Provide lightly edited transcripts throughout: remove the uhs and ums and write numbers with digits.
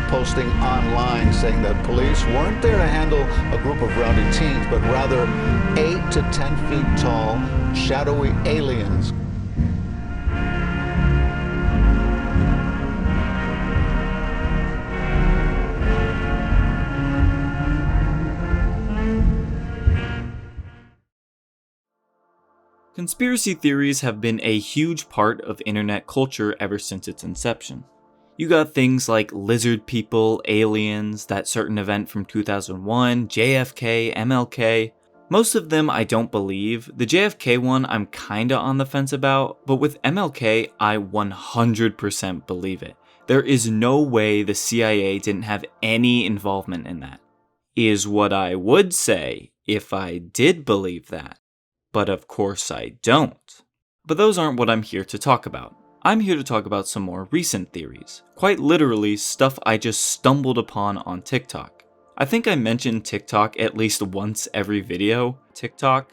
posting online saying that police weren't there to handle a group of rowdy teens, but rather 8 to 10 feet tall, shadowy aliens. Conspiracy theories have been a huge part of internet culture ever since its inception. You got things like lizard people, aliens, that certain event from 2001, JFK, MLK. Most of them I don't believe. The JFK one I'm kinda on the fence about, but with MLK I 100% believe it. There is no way the CIA didn't have any involvement in that. Is what I would say if I did believe that. But of course I don't. But those aren't what I'm here to talk about. I'm here to talk about some more recent theories. Quite literally, stuff I just stumbled upon on TikTok. I think I mentioned TikTok at least once every video. TikTok.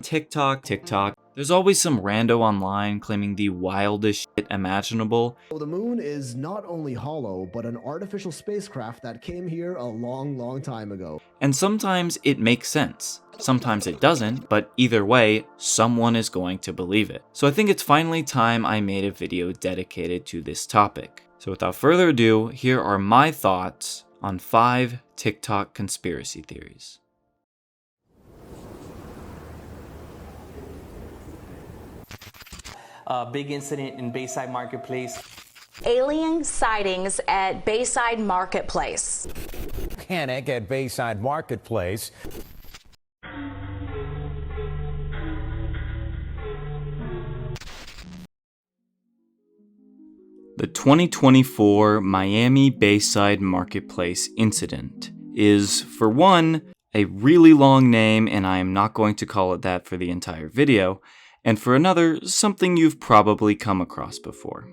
There's always some rando online claiming the wildest shit imaginable. The moon is not only hollow, but an artificial spacecraft that came here a long time ago. And sometimes it makes sense. Sometimes it doesn't, but either way, someone is going to believe it. So I think it's finally time I made a video dedicated to this topic. So without further ado, here are my thoughts on 5 TikTok conspiracy theories. Big incident in Bayside Marketplace. Alien sightings at Bayside Marketplace. Panic at Bayside Marketplace. The 2024 Miami Bayside Marketplace incident is, for one, a really long name, and I am not going to call it that for the entire video, and for another, something you've probably come across before.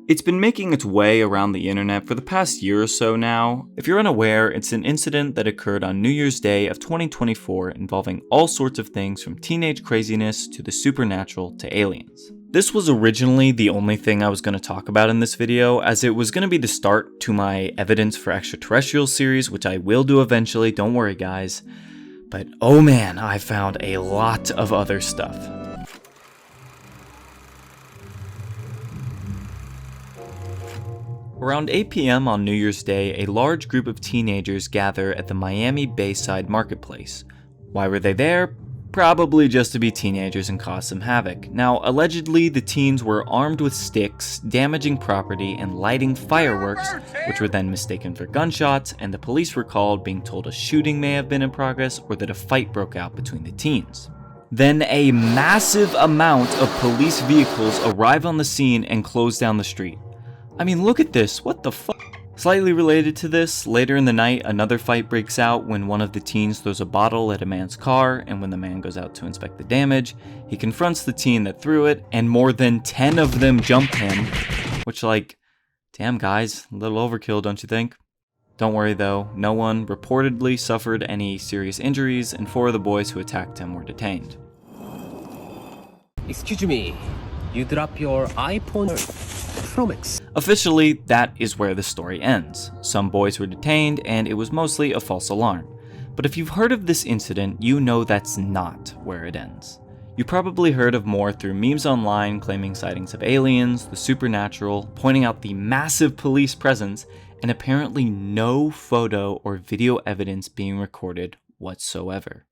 It's been making its way around the internet for the past year or so now. If you're unaware, it's an incident that occurred on New Year's Day of 2024 involving all sorts of things from teenage craziness to the supernatural to aliens. This was originally the only thing I was going to talk about in this video, as it was going to be the start to my Evidence for Extraterrestrials series, which I will do eventually, don't worry guys. But oh man, I found a lot of other stuff. Around 8 p.m. on New Year's Day, a large group of teenagers gather at the Miami Bayside Marketplace. Why were they there? Probably just to be teenagers and cause some havoc. Now, allegedly, the teens were armed with sticks, damaging property, and lighting fireworks, which were then mistaken for gunshots, and the police were called, being told a shooting may have been in progress or that a fight broke out between the teens. Then a massive amount of police vehicles arrive on the scene and close down the street. I mean, look at this, what the fuck? Slightly related to this, later in the night, another fight breaks out when one of the teens throws a bottle at a man's car, and when the man goes out to inspect the damage, he confronts the teen that threw it, and more than 10 of them jump him, which, like, damn guys, a little overkill, don't you think? Don't worry though, no one reportedly suffered any serious injuries, and 4 of the boys who attacked him were detained. Excuse me, you drop your iPhone? Officially, that is where the story ends. Some boys were detained, and it was mostly a false alarm. But if you've heard of this incident, you know that's not where it ends. You probably heard of more through memes online claiming sightings of aliens, the supernatural, pointing out the massive police presence, and apparently no photo or video evidence being recorded whatsoever.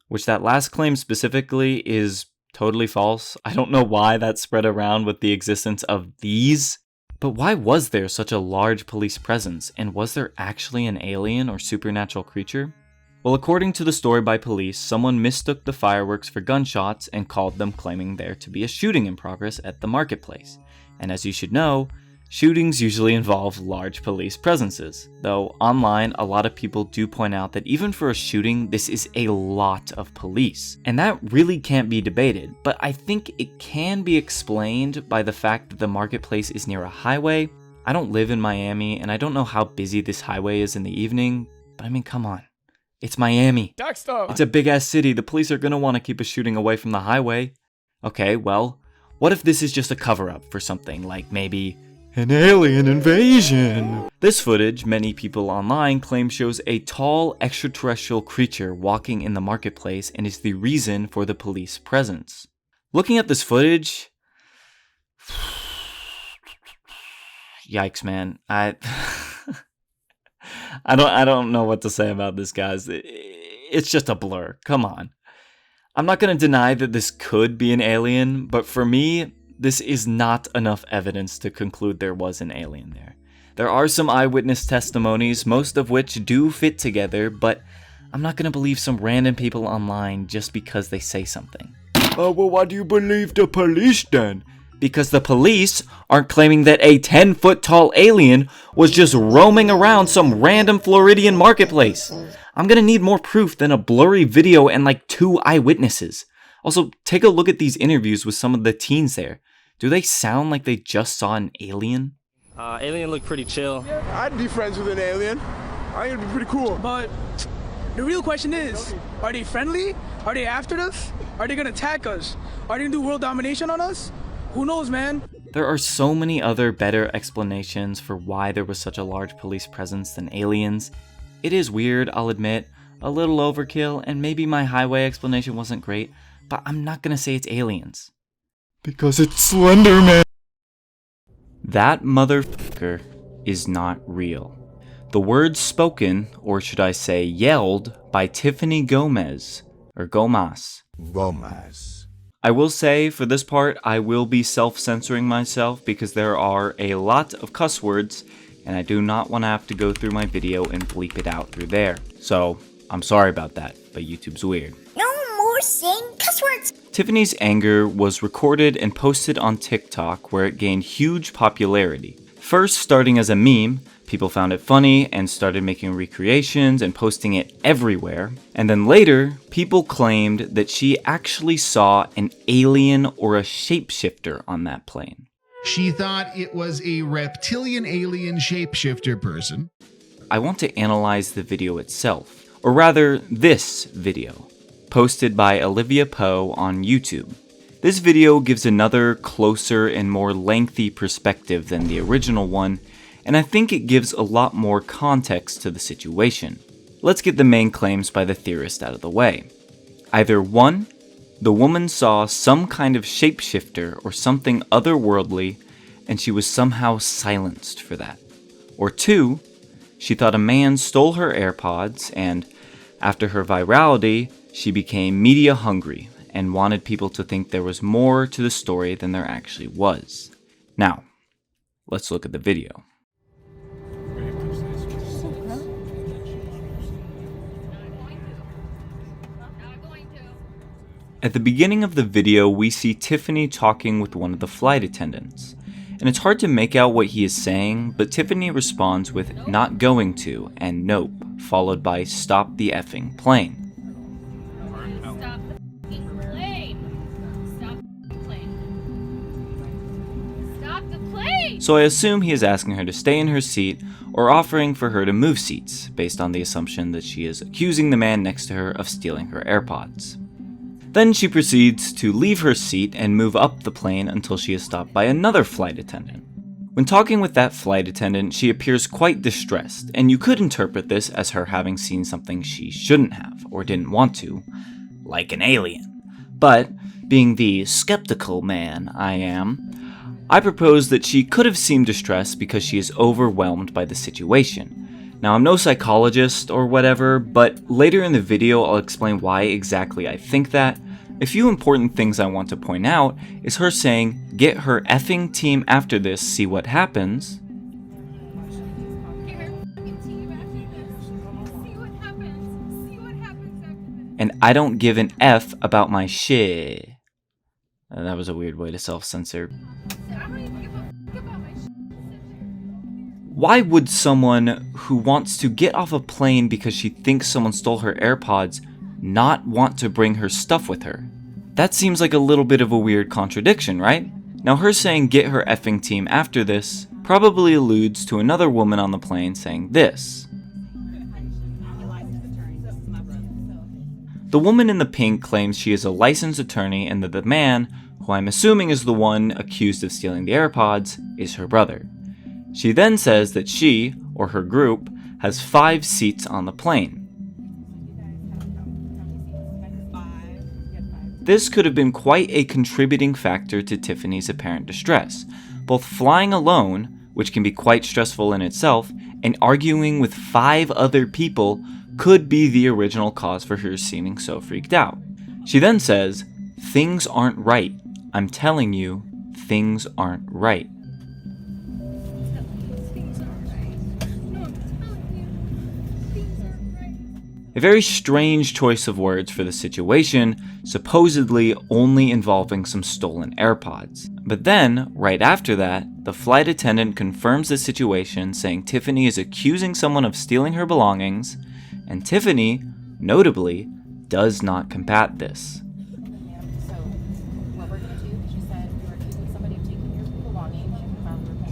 Which that last claim specifically is totally false. I don't know why that spread around with the existence of these, but why was there such a large police presence, and was there actually an alien or supernatural creature? Well, according to the story by police, someone mistook the fireworks for gunshots and called them, claiming there to be a shooting in progress at the marketplace. And as you should know, shootings usually involve large police presences, though online a lot of people do point out that even for a shooting, this is a lot of police. And that really can't be debated, but I think it can be explained by the fact that the marketplace is near a highway. I don't live in Miami, and I don't know how busy this highway is in the evening, but I mean, come on. It's Miami. Dexter! It's a big ass city, the police are gonna wanna keep a shooting away from the highway. Okay, well, what if this is just a cover-up for something, like maybe An alien invasion! This footage, many people online claim shows a tall extraterrestrial creature walking in the marketplace and is the reason for the police presence. Looking at this footage, yikes, man. I don't know what to say about this, guys. It's just a blur. Come on. I'm not going to deny that this could be an alien, but for me, this is not enough evidence to conclude there was an alien there. There are some eyewitness testimonies, most of which do fit together, but I'm not going to believe some random people online just because they say something. Oh, well, why do you believe the police then? Because the police aren't claiming that a 10-foot tall alien was just roaming around some random Floridian marketplace. I'm gonna need more proof than a blurry video and like 2 eyewitnesses. Also, take a look at these interviews with some of the teens there. Do they sound like they just saw an alien? Alien looked pretty chill. I'd be friends with an alien. I think it'd be pretty cool. But the real question is, are they friendly? Are they after us? Are they gonna attack us? Are they gonna do world domination on us? Who knows, man? There are so many other better explanations for why there was such a large police presence than aliens. It is weird, I'll admit, a little overkill, and maybe my highway explanation wasn't great, but I'm not gonna say it's aliens. Because it's Slender Man! That motherfucker is not real. The words spoken, or should I say yelled, by Tiffany Gomez. I will say, for this part, I will be self-censoring myself because there are a lot of cuss words, and I do not want to have to go through my video and bleep it out through there. So, I'm sorry about that, but YouTube's weird. No more saying cuss words! Tiffany's anger was recorded and posted on TikTok, where it gained huge popularity. First starting as a meme, people found it funny and started making recreations and posting it everywhere. And then later, people claimed that she actually saw an alien or a shapeshifter on that plane. She thought it was a reptilian alien shapeshifter person. I want to analyze the video itself, or rather this video, posted by Olivia Poe on YouTube. This video gives another closer and more lengthy perspective than the original one, and I think it gives a lot more context to the situation. Let's get the main claims by the theorist out of the way. Either 1, the woman saw some kind of shapeshifter or something otherworldly, and she was somehow silenced for that. Or 2, she thought a man stole her AirPods, and after her virality, she became media hungry and wanted people to think there was more to the story than there actually was. Now, let's look at the video. At the beginning of the video, we see Tiffany talking with one of the flight attendants. And it's hard to make out what he is saying, but Tiffany responds with "not going to" and "nope," followed by "stop the effing plane." So I assume he is asking her to stay in her seat or offering for her to move seats, based on the assumption that she is accusing the man next to her of stealing her AirPods. Then she proceeds to leave her seat and move up the plane until she is stopped by another flight attendant. When talking with that flight attendant, she appears quite distressed, and you could interpret this as her having seen something she shouldn't have, or didn't want to, like an alien. But, being the skeptical man I am, I propose that she could have seemed distressed because she is overwhelmed by the situation. Now, I'm no psychologist or whatever, but later in the video I'll explain why exactly I think that. A few important things I want to point out is her saying, "Get her effing team after this, see what happens." And "I don't give an F about my shit." That was a weird way to self-censor. Why would someone who wants to get off a plane because she thinks someone stole her AirPods not want to bring her stuff with her? That seems like a little bit of a weird contradiction, right? Now, her saying "get her effing team after this" probably alludes to another woman on the plane saying this. The woman in the pink claims she is a licensed attorney and that the man, who I'm assuming is the one accused of stealing the AirPods, is her brother. She then says that she, or her group, has 5 seats on the plane. This could have been quite a contributing factor to Tiffany's apparent distress, both flying alone, which can be quite stressful in itself, and arguing with 5 other people could be the original cause for her seeming so freaked out. She then says, "Things aren't right. I'm telling you, things aren't right." A very strange choice of words for the situation, supposedly only involving some stolen AirPods. But then, right after that, the flight attendant confirms the situation, saying Tiffany is accusing someone of stealing her belongings, and Tiffany, notably, does not combat this. So, what we're going to do, she said, you're accusing somebody of taking your belongings, you can file a report.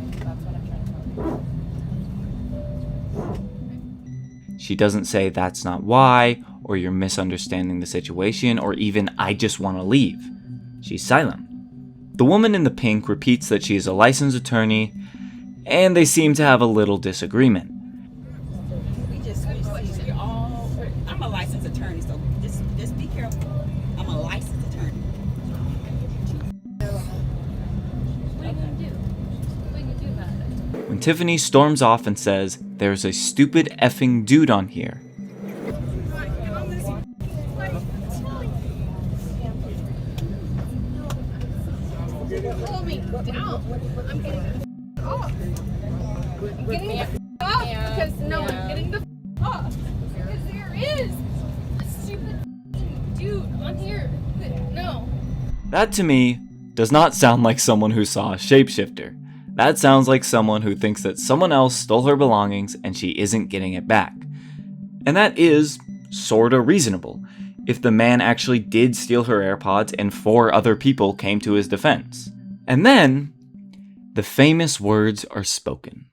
Okay, that's what I'm trying to tell you. She doesn't say that's not why, or you're misunderstanding the situation, or even I just want to leave. She's silent. The woman in the pink repeats that she is a licensed attorney, and they seem to have a little disagreement. I'm a licensed attorney, so just be careful. I'm a licensed attorney. What are you going to do? What are you going to do about it? When Tiffany storms off and says, "There's a stupid effing dude on here," Pull me down. I'm getting off. I'm getting off because no, I'm getting the off because there is a stupid dude on here. No. That to me does not sound like someone who saw a shapeshifter. That sounds like someone who thinks that someone else stole her belongings and she isn't getting it back. And that is sorta reasonable, if the man actually did steal her AirPods and 4 other people came to his defense. And then, the famous words are spoken.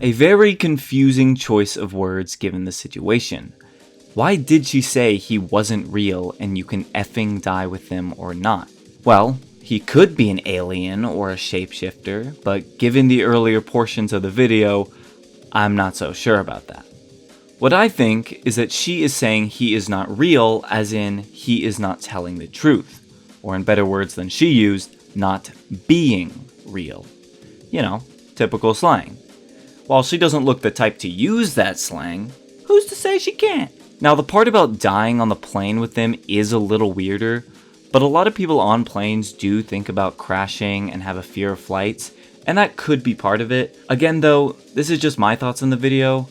A very confusing choice of words given the situation. Why did she say he wasn't real and you can effing die with him or not? Well, he could be an alien or a shapeshifter, but given the earlier portions of the video, I'm not so sure about that. What I think is that she is saying he is not real, as in he is not telling the truth, or in better words than she used, not being real. You know, typical slang. While she doesn't look the type to use that slang, who's to say she can't? Now, the part about dying on the plane with them is a little weirder, but a lot of people on planes do think about crashing and have a fear of flights, and that could be part of it. Again though, this is just my thoughts on the video.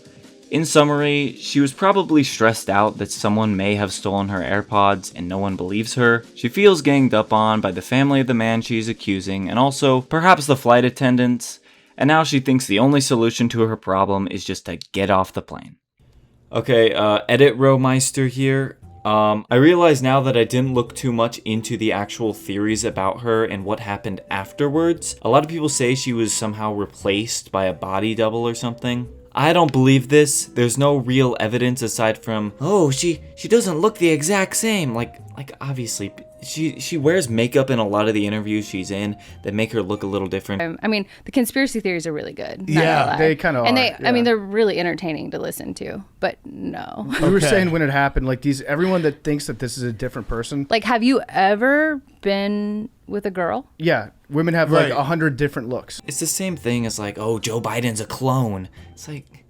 In summary, she was probably stressed out that someone may have stolen her AirPods and no one believes her. She feels ganged up on by the family of the man she's accusing, and also perhaps the flight attendants. And now she thinks the only solution to her problem is just to get off the plane. Okay, edit Ro-Meister here. I realize now that I didn't look too much into the actual theories about her and what happened afterwards. A lot of people say she was somehow replaced by a body double or something. I don't believe this. There's no real evidence aside from, oh, she doesn't look the exact same. Like obviously, she wears makeup in a lot of the interviews she's in that make her look a little different. I mean, the conspiracy theories are really good. Yeah, they kind of are. And they, yeah. I mean, they're really entertaining to listen to, but no. We were saying when it happened, like everyone that thinks that this is a different person. Like, have you ever been with a girl? Yeah, women have like 100 different looks. It's the same thing as like, oh, Joe Biden's a clone. It's like,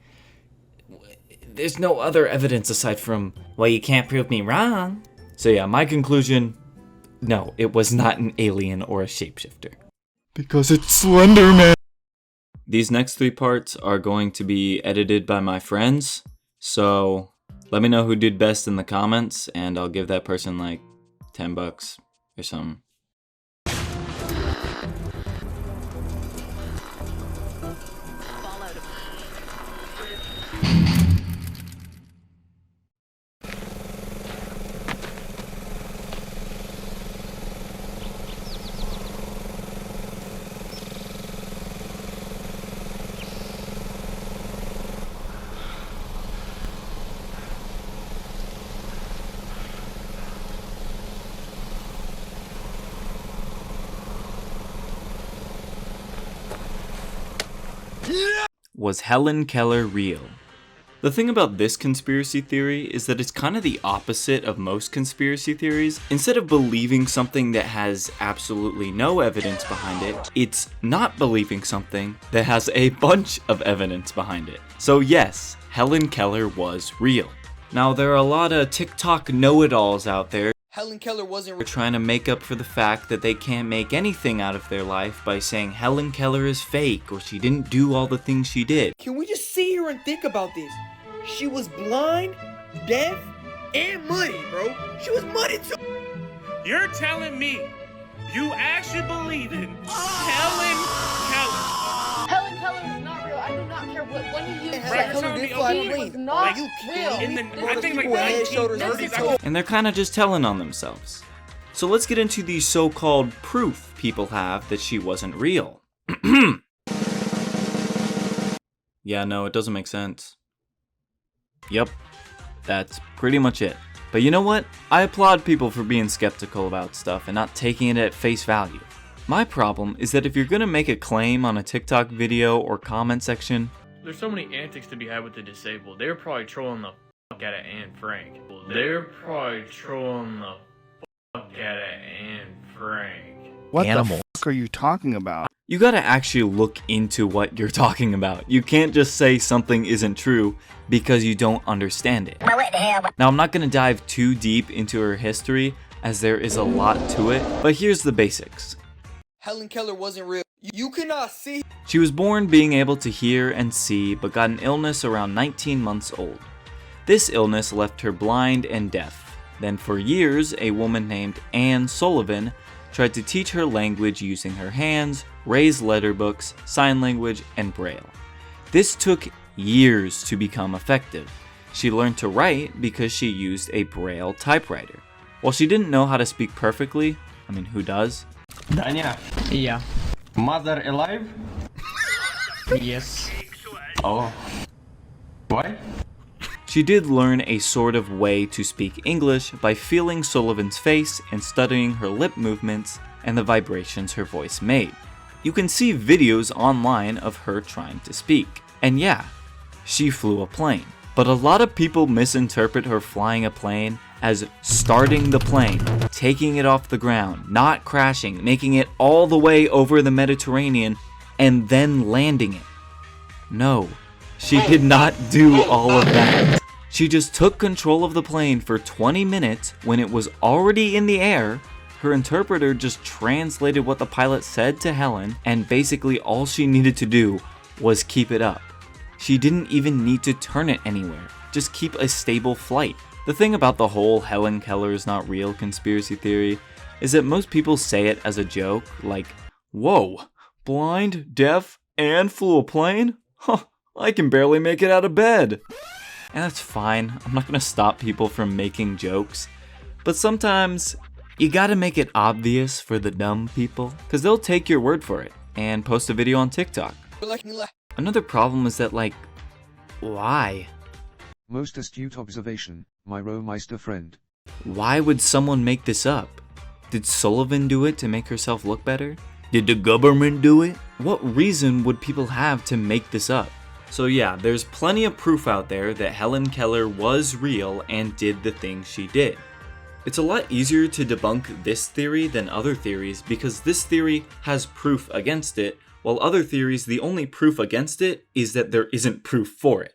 there's no other evidence aside from, well, you can't prove me wrong. So yeah, my conclusion, no, it was not an alien or a shapeshifter. Because it's Slender Man. These next 3 parts are going to be edited by my friends, so let me know who did best in the comments, and I'll give that person like $10 or something. was Helen Keller real? The thing about this conspiracy theory is that it's kind of the opposite of most conspiracy theories. Instead of believing something that has absolutely no evidence behind it, it's not believing something that has a bunch of evidence behind it. So yes, Helen Keller was real. Now there are a lot of TikTok know-it-alls out there. Helen Keller wasn't They're trying to make up for the fact that they can't make anything out of their life by saying Helen Keller is fake or she didn't do all the things she did. Can we just sit here and think about this? She was blind, deaf, and muddy, bro. She was muddy too. You're telling me you actually believe in Helen Keller? Helen Keller is not real. I do not care what one of you Right, said. you're He telling me, was not real. in the, I think like people with head, shoulders, 1930s, And they're kind of just telling on themselves. So let's get into the so-called proof people have that she wasn't real. Yeah, no, it doesn't make sense. Yep, that's pretty much it. But you know what? I applaud people for being skeptical about stuff and not taking it at face value. My problem is that if you're gonna make a claim on a TikTok video or comment section, there's so many antics to be had with the disabled. They're probably trolling the fuck out of Anne Frank. They're probably trolling the fuck out of Anne Frank. What the fuck are you talking about? you gotta actually look into what you're talking about. You can't just say something isn't true because you don't understand it. Now, I'm not gonna dive too deep into her history as there is a lot to it, but here's the basics. Helen Keller wasn't real. You cannot see. She was born being able to hear and see, but got an illness around 19 months old. This illness left her blind and deaf. Then for years, a woman named Anne Sullivan tried to teach her language using her hands, raised letter books, sign language, and Braille. This took years to become effective. She learned to write because she used a Braille typewriter. While she didn't know how to speak perfectly, I mean, who does? Danya. Yeah. Mother alive? Yes. Oh. Why? She did learn a sort of way to speak English by feeling Sullivan's face and studying her lip movements and the vibrations her voice made. You can see videos online of her trying to speak. And yeah, she flew a plane. But a lot of people misinterpret her flying a plane as starting the plane, taking it off the ground, not crashing, making it all the way over the Mediterranean, and then landing it. No, she did not do all of that. She just took control of the plane for 20 minutes when it was already in the air. Her interpreter just translated what the pilot said to Helen, and basically all she needed to do was keep it up. She didn't even need to turn it anywhere, just keep a stable flight. The thing about the whole Helen Keller is not real conspiracy theory is that most people say it as a joke, like, whoa, blind, deaf, and flew a plane? Huh, I can barely make it out of bed. And that's fine, I'm not gonna stop people from making jokes, but sometimes you gotta make it obvious for the dumb people, cause they'll take your word for it and post a video on TikTok. Another problem is that, like, why? Most astute observation, my Ro-Meister friend. Why would someone make this up? Did Sullivan do it to make herself look better? Did the government do it? What reason would people have to make this up? So yeah, there's plenty of proof out there that Helen Keller was real and did the things she did. It's a lot easier to debunk this theory than other theories because this theory has proof against it, while other theories, the only proof against it is that there isn't proof for it.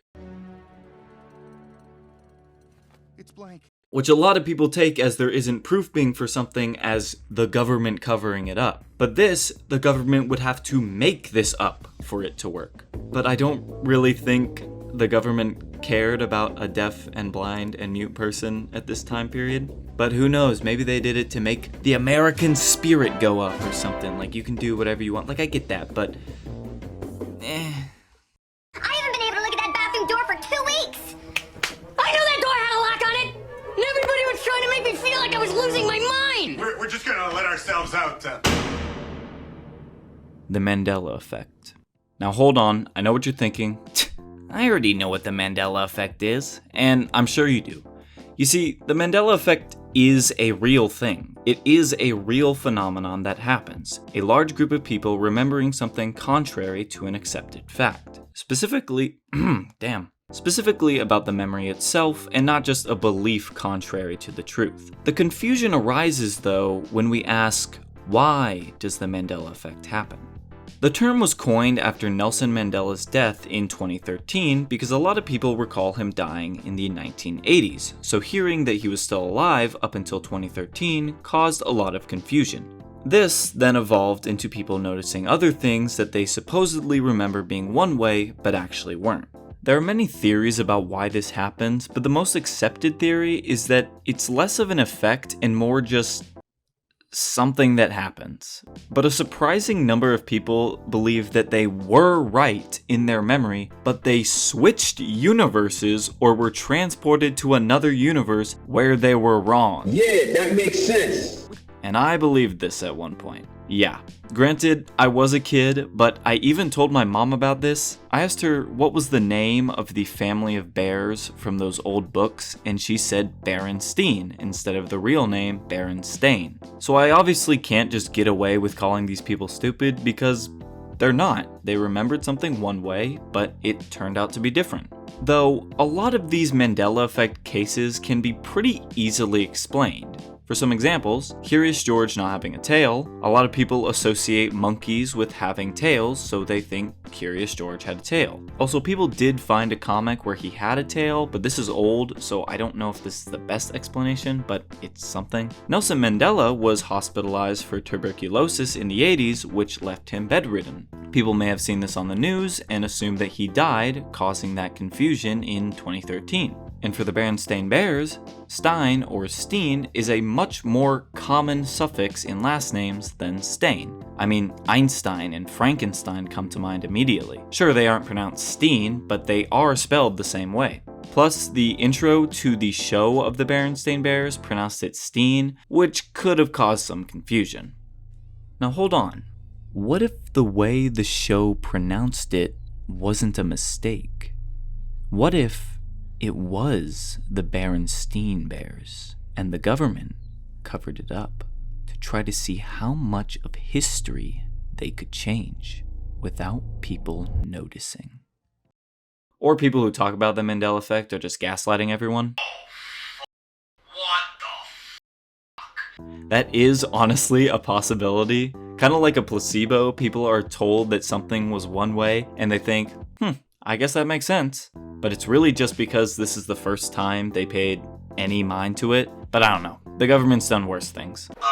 It's blank. Which a lot of people take as there isn't proof being for something as the government covering it up. But this, the government would have to make this up for it to work. But I don't really think the government cared about a deaf and blind and mute person at this time period. But who knows, maybe they did it to make the American spirit go up or something. Like, you can do whatever you want. Like, I get that, but I haven't been able to look at that bathroom door for 2 weeks. I knew that door had a lock on it! And everybody was trying to make me feel like I was losing my mind! We're just gonna let ourselves out. The Mandela Effect. Now hold on, I know what you're thinking. I already know what the Mandela Effect is, and I'm sure you do. You see, the Mandela Effect is a real thing. It is a real phenomenon that happens. A large group of people remembering something contrary to an accepted fact. Specifically, Specifically about the memory itself, and not just a belief contrary to the truth. The confusion arises, though, when we ask, why does the Mandela Effect happen? The term was coined after Nelson Mandela's death in 2013 because a lot of people recall him dying in the 1980s, so hearing that he was still alive up until 2013 caused a lot of confusion. This then evolved into people noticing other things that they supposedly remember being one way, but actually weren't. There are many theories about why this happens, but the most accepted theory is that it's less of an effect and more just something that happens. But a surprising number of people believe that they were right in their memory, but they switched universes or were transported to another universe where they were wrong. Yeah, that makes sense. And I believed this at one point. Yeah, granted, I was a kid, but I even told my mom about this. I asked her what was the name of the family of bears from those old books, and she said Berenstain instead of the real name Berenstain. So I obviously can't just get away with calling these people stupid because they're not. They remembered something one way, but it turned out to be different. Though, a lot of these Mandela Effect cases can be pretty easily explained. For some examples, Curious George not having a tail, a lot of people associate monkeys with having tails, so they think Curious George had a tail. Also, people did find a comic where he had a tail, but this is old, so I don't know if this is the best explanation, but it's something. Nelson Mandela was hospitalized for tuberculosis in the 80s, which left him bedridden. People may have seen this on the news and assumed that he died, causing that confusion in 2013. And for the Berenstain Bears, Stein or Steen is a much more common suffix in last names than Stain. I mean, Einstein and Frankenstein come to mind immediately. Sure, they aren't pronounced Steen, but they are spelled the same way. Plus, the intro to the show of the Berenstain Bears pronounced it Steen, which could have caused some confusion. Now hold on. What if the way the show pronounced it wasn't a mistake? What if it was the Berenstain Bears, and the government covered it up to try to see how much of history they could change without people noticing? Or people who talk about the Mandela Effect are just gaslighting everyone? That is honestly a possibility. Kind of like a placebo, people are told that something was one way, and they think, I guess that makes sense. But it's really just because this is the first time they paid any mind to it. But I don't know. The government's done worse things. Okay,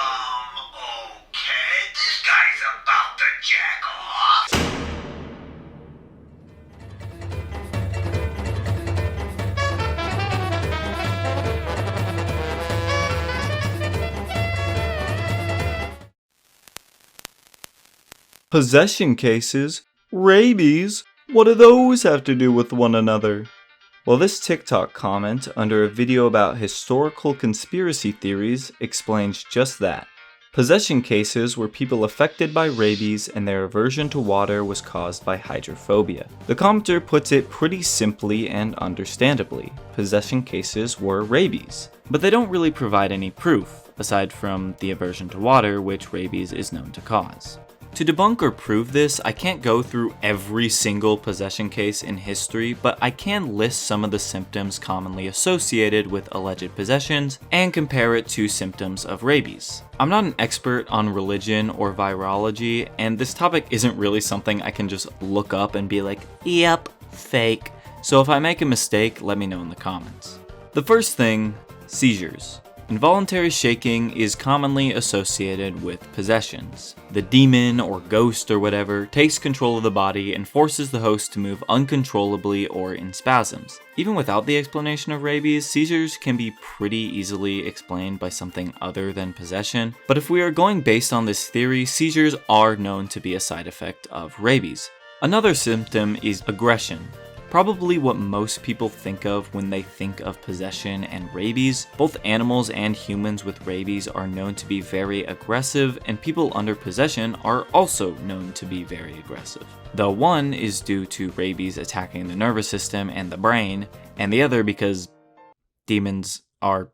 this guy's about to jack off. Possession cases? Rabies? What do those have to do with one another? Well, this TikTok comment under a video about historical conspiracy theories explains just that. Possession cases were people affected by rabies and their aversion to water was caused by hydrophobia. The commenter puts it pretty simply and understandably. Possession cases were rabies. But they don't really provide any proof, aside from the aversion to water, which rabies is known to cause. To debunk or prove this, I can't go through every single possession case in history, but I can list some of the symptoms commonly associated with alleged possessions and compare it to symptoms of rabies. I'm not an expert on religion or virology, and this topic isn't really something I can just look up and be like, yep, fake. So if I make a mistake, let me know in the comments. The first thing, seizures. Involuntary shaking is commonly associated with possessions. The demon or ghost or whatever takes control of the body and forces the host to move uncontrollably or in spasms. Even without the explanation of rabies, seizures can be pretty easily explained by something other than possession. But if we are going based on this theory, seizures are known to be a side effect of rabies. Another symptom is aggression. Probably what most people think of when they think of possession and rabies. Both animals and humans with rabies are known to be very aggressive, and people under possession are also known to be very aggressive. The one is due to rabies attacking the nervous system and the brain, and the other because demons are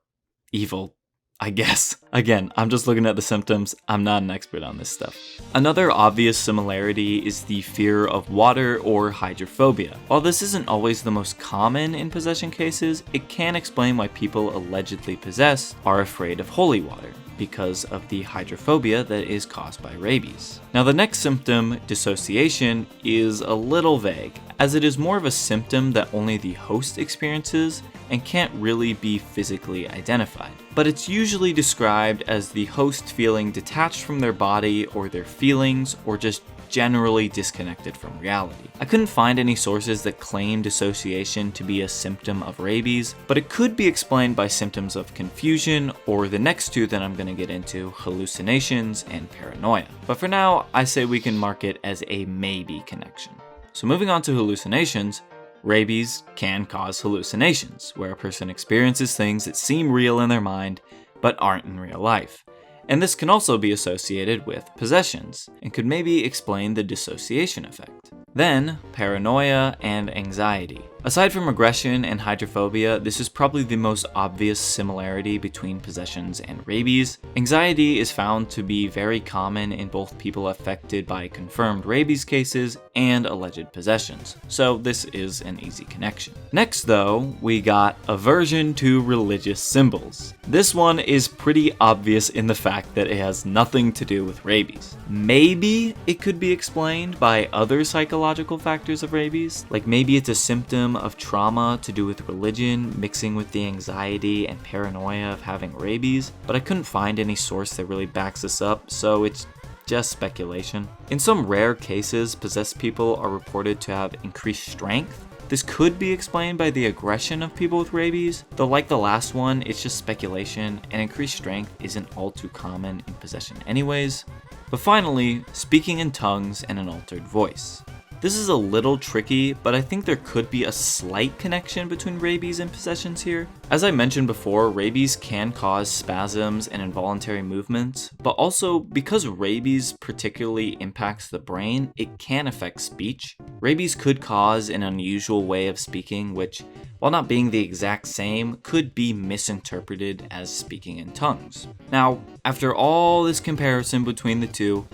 evil. I guess. Again, I'm just looking at the symptoms. I'm not an expert on this stuff. Another obvious similarity is the fear of water or hydrophobia. While this isn't always the most common in possession cases, it can explain why people allegedly possessed are afraid of holy water, because of the hydrophobia that is caused by rabies. Now the next symptom, dissociation, is a little vague, as it is more of a symptom that only the host experiences and can't really be physically identified. But it's usually described as the host feeling detached from their body or their feelings, or just generally disconnected from reality. I couldn't find any sources that claim dissociation to be a symptom of rabies, but it could be explained by symptoms of confusion, or the next two that I'm going to get into, hallucinations and paranoia. But for now, I say we can mark it as a maybe connection. So moving on to hallucinations, rabies can cause hallucinations, where a person experiences things that seem real in their mind, but aren't in real life. And this can also be associated with possessions, and could maybe explain the dissociation effect. Then, paranoia and anxiety. Aside from aggression and hydrophobia, this is probably the most obvious similarity between possessions and rabies. Anxiety is found to be very common in both people affected by confirmed rabies cases and alleged possessions, so this is an easy connection. Next though, we got aversion to religious symbols. This one is pretty obvious in the fact that it has nothing to do with rabies. Maybe it could be explained by other psychological factors of rabies, like maybe it's a symptom of trauma to do with religion mixing with the anxiety and paranoia of having rabies, but I couldn't find any source that really backs this up, so it's just speculation. In some rare cases, possessed people are reported to have increased strength. This could be explained by the aggression of people with rabies, though like the last one, it's just speculation, and increased strength isn't all too common in possession anyways. But finally, speaking in tongues and an altered voice. This is a little tricky, but I think there could be a slight connection between rabies and possessions here. As I mentioned before, rabies can cause spasms and involuntary movements, but also because rabies particularly impacts the brain, it can affect speech. Rabies could cause an unusual way of speaking, which, while not being the exact same, could be misinterpreted as speaking in tongues. Now, after all this comparison between the two,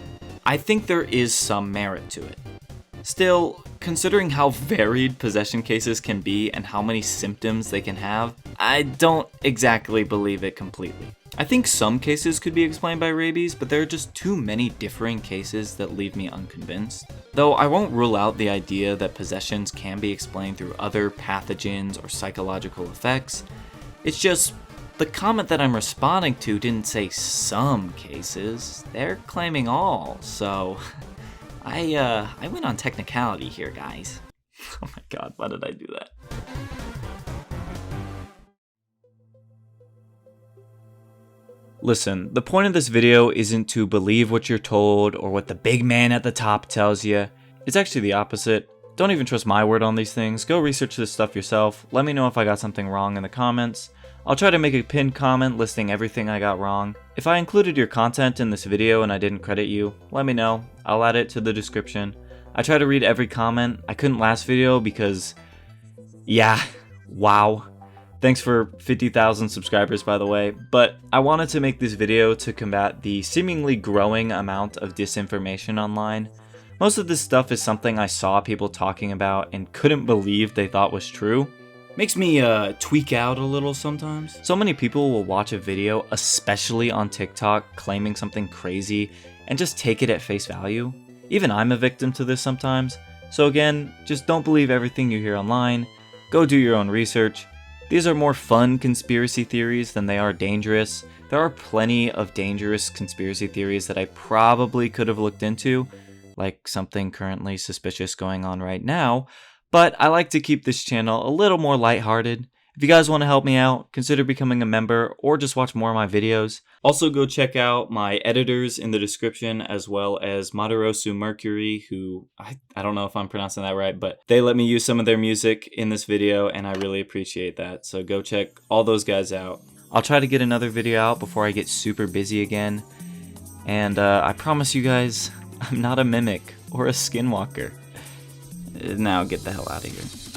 I think there is some merit to it. Still, considering how varied possession cases can be and how many symptoms they can have, I don't exactly believe it completely. I think some cases could be explained by rabies, but there are just too many differing cases that leave me unconvinced. Though I won't rule out the idea that possessions can be explained through other pathogens or psychological effects. It's just, the comment that I'm responding to didn't say some cases, they're claiming all, so I went on technicality here, guys. Oh my god, why did I do that? Listen, the point of this video isn't to believe what you're told or what the big man at the top tells you. It's actually the opposite. Don't even trust my word on these things. Go research this stuff yourself. Let me know if I got something wrong in the comments. I'll try to make a pinned comment listing everything I got wrong. If I included your content in this video and I didn't credit you, let me know. I'll add it to the description. I try to read every comment. I couldn't last video because, yeah, wow. Thanks for 50,000 subscribers, by the way, but I wanted to make this video to combat the seemingly growing amount of disinformation online. Most of this stuff is something I saw people talking about and couldn't believe they thought was true. Makes me tweak out a little sometimes. So many people will watch a video, especially on TikTok, claiming something crazy and just take it at face value. Even I'm a victim to this sometimes. So again, just don't believe everything you hear online. Go do your own research. These are more fun conspiracy theories than they are dangerous. There are plenty of dangerous conspiracy theories that I probably could have looked into, like something currently suspicious going on right now, but I like to keep this channel a little more lighthearted. If you guys want to help me out, consider becoming a member or just watch more of my videos. Also go check out my editors in the description, as well as Madoros MERCURY, who, I don't know if I'm pronouncing that right, but they let me use some of their music in this video and I really appreciate that. So go check all those guys out. I'll try to get another video out before I get super busy again. And I promise you guys, I'm not a mimic or a skinwalker. Now get the hell out of here.